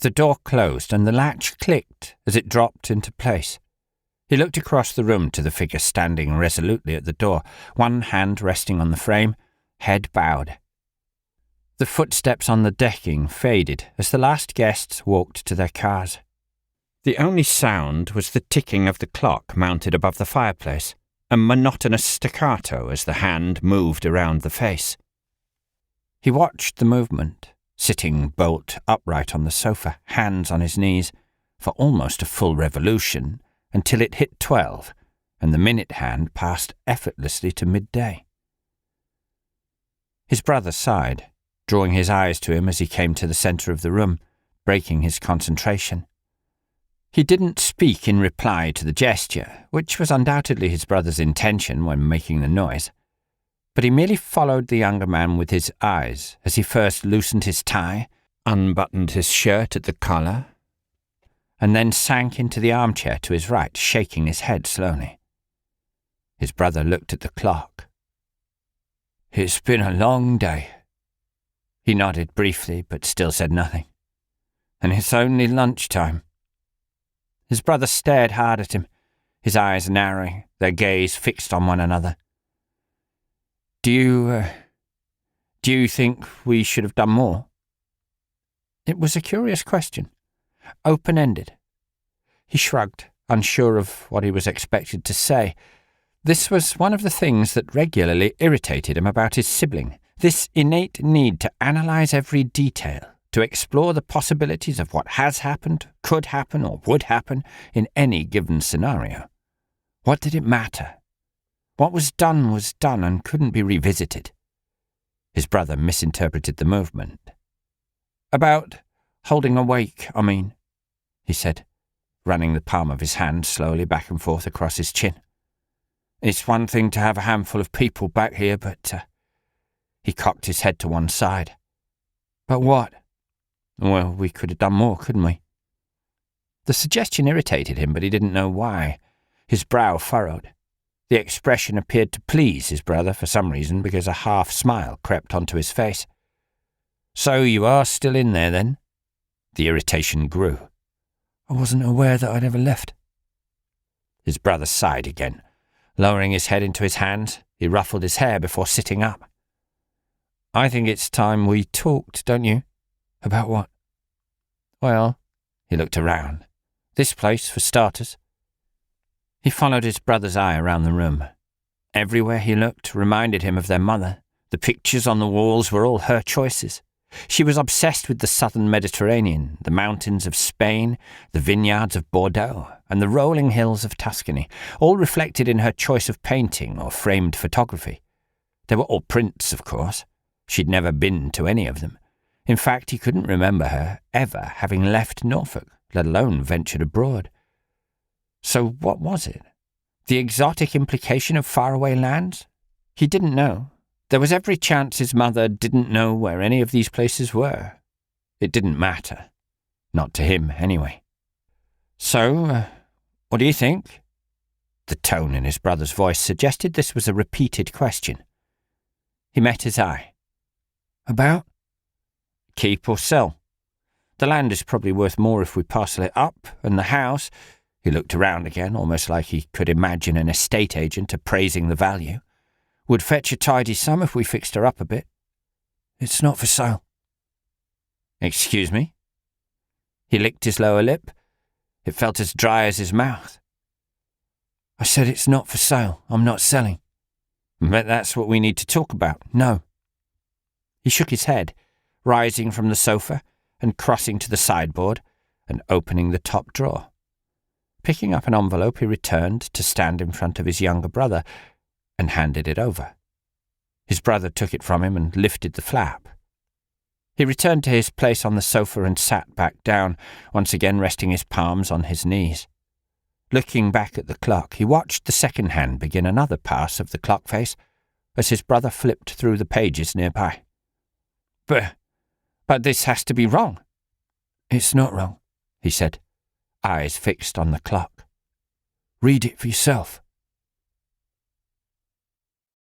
The door closed and the latch clicked as it dropped into place. He looked across the room to the figure standing resolutely at the door, one hand resting on the frame, head bowed. The footsteps on the decking faded as the last guests walked to their cars. The only sound was the ticking of the clock mounted above the fireplace, a monotonous staccato as the hand moved around the face. He watched the movement, sitting bolt upright on the sofa, hands on his knees, for almost a full revolution, until it hit 12, and the minute hand passed effortlessly to midday. His brother sighed, drawing his eyes to him as he came to the centre of the room, breaking his concentration. He didn't speak in reply to the gesture, which was undoubtedly his brother's intention when making the noise, but he merely followed the younger man with his eyes as he first loosened his tie, unbuttoned his shirt at the collar, and then sank into the armchair to his right, shaking his head slowly. His brother looked at the clock. "It's been a long day." He nodded briefly, but still said nothing. "And it's only lunchtime." His brother stared hard at him, his eyes narrowing, their gaze fixed on one another. Do you think we should have done more?" It was a curious question, open-ended. He shrugged, unsure of what he was expected to say. This was one of the things that regularly irritated him about his sibling, this innate need to analyse every detail, to explore the possibilities of what has happened, could happen, or would happen in any given scenario. What did it matter? What was done and couldn't be revisited. His brother misinterpreted the movement. "About holding awake, I mean," he said, running the palm of his hand slowly back and forth across his chin. "It's one thing to have a handful of people back here, but..." He cocked his head to one side. "But what?" "Well, we could have done more, couldn't we?" The suggestion irritated him, but he didn't know why. His brow furrowed. The expression appeared to please his brother for some reason, because a half-smile crept onto his face. "So you are still in there, then?" The irritation grew. "I wasn't aware that I'd ever left." His brother sighed again. Lowering his head into his hands, he ruffled his hair before sitting up. "I think it's time we talked, don't you?" "About what?" "Well," he looked around. "This place, for starters." He followed his brother's eye around the room. Everywhere he looked reminded him of their mother. The pictures on the walls were all her choices. She was obsessed with the southern Mediterranean, the mountains of Spain, the vineyards of Bordeaux, and the rolling hills of Tuscany, all reflected in her choice of painting or framed photography. They were all prints, of course. She'd never been to any of them. In fact, he couldn't remember her ever having left Norfolk, let alone ventured abroad. So what was it? The exotic implication of faraway lands? He didn't know. There was every chance his mother didn't know where any of these places were. It didn't matter. Not to him, anyway. "So, what do you think?" The tone in his brother's voice suggested this was a repeated question. He met his eye. "About?" "Keep or sell. The land is probably worth more if we parcel it up, and the house..." He looked around again, almost like he could imagine an estate agent appraising the value. "Would fetch a tidy sum if we fixed her up a bit." "It's not for sale." "Excuse me?" He licked his lower lip. It felt as dry as his mouth. "I said it's not for sale. I'm not selling." "But that's what we need to talk about." "No." He shook his head, rising from the sofa and crossing to the sideboard and opening the top drawer. Picking up an envelope, he returned to stand in front of his younger brother and handed it over. His brother took it from him and lifted the flap. He returned to his place on the sofa and sat back down, once again resting his palms on his knees. Looking back at the clock, he watched the second hand begin another pass of the clock face as his brother flipped through the pages nearby. But this has to be wrong." "It's not wrong," he said, eyes fixed on the clock. "Read it for yourself."